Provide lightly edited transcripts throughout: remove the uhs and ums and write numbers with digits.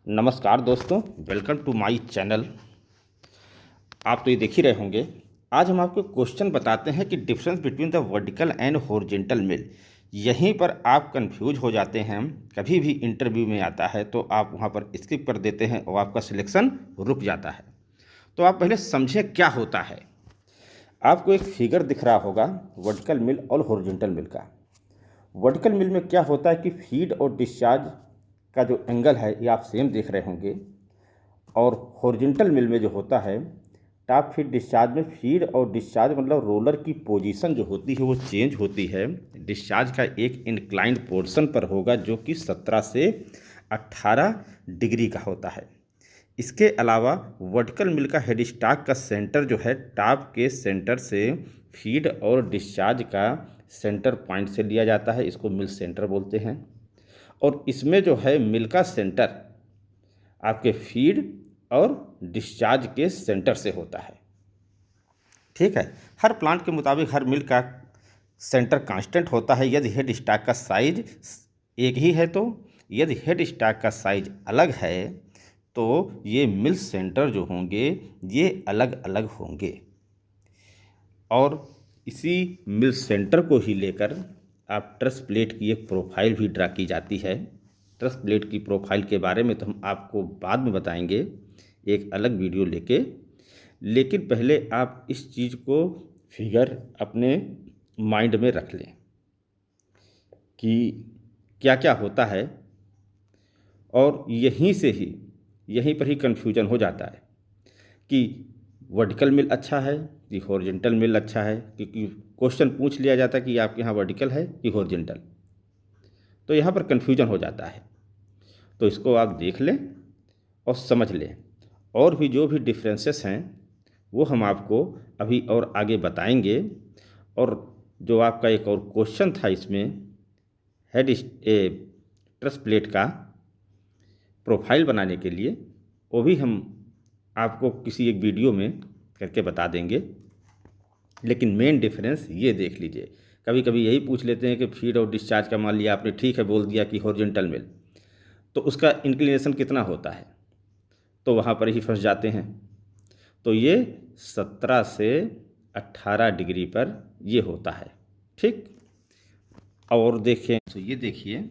नमस्कार दोस्तों, welcome to my channel. आप तो ये देख ही रहे होंगे। आज हम आपको क्वेश्चन बताते हैं कि difference between the vertical and horizontal मिल। यहीं पर आप कंफ्यूज हो जाते हैं। कभी भी इंटरव्यू में आता है तो आप वहाँ पर स्किप कर देते हैं और आपका सिलेक्शन रुक जाता है। तो आप पहले समझें क्या होता है। आपको एक फिगर दिख रहा होगा वर्टिकल मिल और हॉरिजॉन्टल मिल का। वर्टिकल मिल में क्या होता है कि फीड और डिस्चार्ज का जो एंगल है ये आप सेम देख रहे होंगे। और हॉरिजॉन्टल मिल में जो होता है टॉप फीड डिस्चार्ज में फीड और डिस्चार्ज मतलब रोलर की पोजीशन जो होती है वो चेंज होती है। डिस्चार्ज का एक इंक्लाइंड पोर्शन पर होगा जो कि 17 से 18 डिग्री का होता है। इसके अलावा वर्टिकल मिल का हेड स्टॉक का सेंटर जो है टॉप के सेंटर से फीड और डिस्चार्ज का सेंटर पॉइंट से लिया जाता है, इसको मिल सेंटर बोलते हैं। और इसमें जो है मिल का सेंटर आपके फीड और डिस्चार्ज के सेंटर से होता है। ठीक है, हर प्लांट के मुताबिक हर मिल का सेंटर कांस्टेंट होता है यदि हेड स्टॉक का साइज एक ही है तो। यदि हेड स्टॉक का साइज अलग है तो ये मिल सेंटर जो होंगे ये अलग अलग होंगे। और इसी मिल सेंटर को ही लेकर आप ट्रस प्लेट की एक प्रोफाइल भी ड्रा की जाती है। ट्रस प्लेट की प्रोफाइल के बारे में तो हम आपको बाद में बताएंगे एक अलग वीडियो लेके। लेकिन पहले आप इस चीज़ को फिगर अपने माइंड में रख लें कि क्या क्या होता है। और यहीं पर ही कन्फ्यूजन हो जाता है कि वर्टिकल मिल अच्छा है कि हॉरिजॉन्टल मिल अच्छा है, क्योंकि क्वेश्चन पूछ लिया जाता है कि आपके यहाँ वर्टिकल है कि हॉरिजॉन्टल। तो यहाँ पर कन्फ्यूजन हो जाता है। तो इसको आप देख लें और समझ लें। और भी जो भी डिफरेंसेस हैं वो हम आपको अभी और आगे बताएंगे। और जो आपका एक और क्वेश्चन था इसमें ट्रस प्लेट का प्रोफाइल बनाने के लिए, वो भी हम आपको किसी एक वीडियो में करके बता देंगे। लेकिन मेन डिफरेंस ये देख लीजिए। कभी कभी यही पूछ लेते हैं कि फीड और डिस्चार्ज का मान लिया आपने, ठीक है बोल दिया कि हॉरिजॉन्टल मिल, तो उसका इंक्लिनेशन कितना होता है, तो वहाँ पर ही फंस जाते हैं। तो ये 17 से 18 डिग्री पर ये होता है। ठीक, और देखें तो ये देखिए,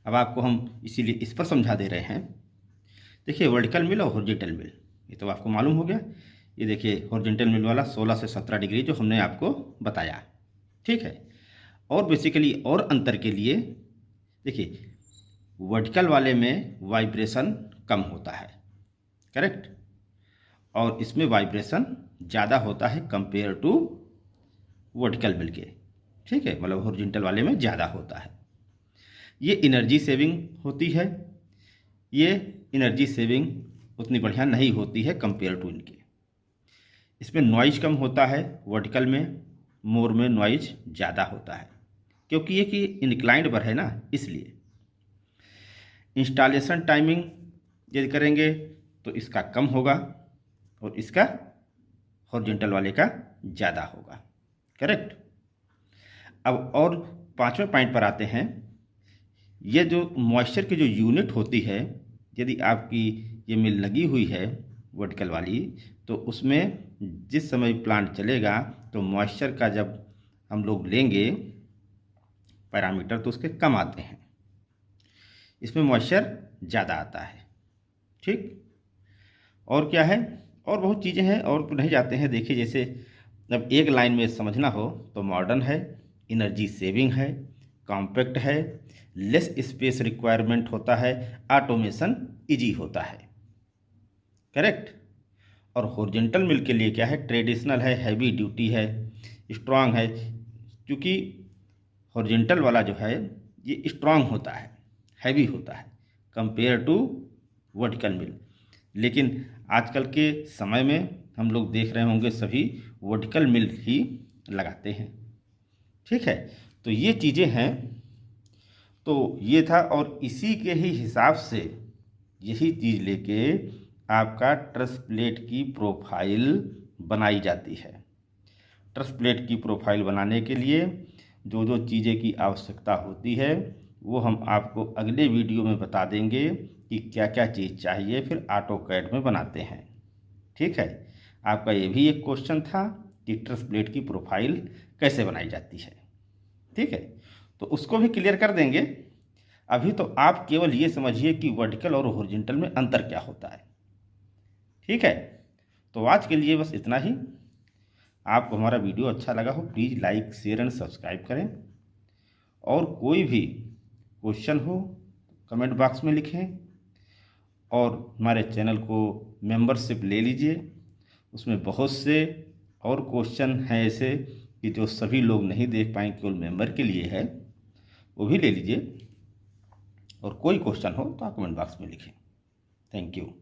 अब आपको हम इसीलिए इस पर समझा दे रहे हैं। देखिए वर्टिकल मिल और हॉरिजॉन्टल मिल ये तो आपको मालूम हो गया। ये देखिए हॉरिजॉन्टल मिल वाला 16 से 17 डिग्री जो हमने आपको बताया। ठीक है, और बेसिकली और अंतर के लिए देखिए वर्टिकल वाले में वाइब्रेशन कम होता है, करेक्ट, और इसमें वाइब्रेशन ज़्यादा होता है कंपेयर टू वर्टिकल मिल के। ठीक है, मतलब हॉरिजॉन्टल वाले में ज़्यादा होता है। ये एनर्जी सेविंग होती है, ये एनर्जी सेविंग उतनी बढ़िया नहीं होती है कंपेयर टू इनके। इसमें नॉइज कम होता है वर्टिकल में, मोर में नॉइज ज़्यादा होता है क्योंकि ये कि इंक्लाइंड पर है ना, इसलिए। इंस्टॉलेशन टाइमिंग यदि करेंगे तो इसका कम होगा और इसका हॉरिजॉन्टल वाले का ज़्यादा होगा, करेक्ट। अब और पांचवें पॉइंट पर आते हैं। ये जो मॉइस्चर की जो यूनिट होती है, यदि आपकी ये मिल लगी हुई है वर्टिकल वाली, तो उसमें जिस समय प्लांट चलेगा तो मॉइस्चर का जब हम लोग लेंगे पैरामीटर तो उसके कम आते हैं, इसमें मॉइस्चर ज़्यादा आता है। ठीक, और क्या है, और बहुत चीज़ें हैं और नहीं जाते हैं। देखिए जैसे जब एक लाइन में समझना हो तो मॉडर्न है, एनर्जी सेविंग है, कॉम्पैक्ट है, लेस स्पेस रिक्वायरमेंट होता है, ऑटोमेशन इजी होता है, करेक्ट। और हॉरिजॉन्टल मिल के लिए क्या है, ट्रेडिशनल है, हैवी ड्यूटी है, स्ट्रांग है। क्योंकि हॉरिजॉन्टल वाला जो है ये स्ट्रांग होता है, हैवी होता है कंपेयर टू वर्टिकल मिल। लेकिन आजकल के समय में हम लोग देख रहे होंगे सभी वर्टिकल मिल ही लगाते हैं। ठीक है, तो ये चीज़ें हैं। तो ये था, और इसी के ही हिसाब से यही चीज़ लेके आपका ट्रस प्लेट की प्रोफाइल बनाई जाती है। ट्रस प्लेट की प्रोफाइल बनाने के लिए जो जो चीज़ें की आवश्यकता होती है वो हम आपको अगले वीडियो में बता देंगे कि क्या क्या चीज़ चाहिए, फिर ऑटोकैड में बनाते हैं। ठीक है, आपका ये भी एक क्वेश्चन था कि ट्रस प्लेट की प्रोफाइल कैसे बनाई जाती है। ठीक है, तो उसको भी क्लियर कर देंगे। अभी तो आप केवल ये समझिए कि वर्टिकल और हॉरिजॉन्टल में अंतर क्या होता है। ठीक है, तो आज के लिए बस इतना ही। आपको हमारा वीडियो अच्छा लगा हो please like share and subscribe करें, और कोई भी क्वेश्चन हो कमेंट बॉक्स में लिखें, और हमारे चैनल को मेंबरशिप ले लीजिए। उसमें बहुत से और क्वेश्चन हैं ऐसे कि जो सभी लोग नहीं देख पाएंगे, केवल मेंबर के लिए है, वो भी ले लीजिए। और कोई क्वेश्चन हो तो आप कमेंट बॉक्स में लिखें। Thank you.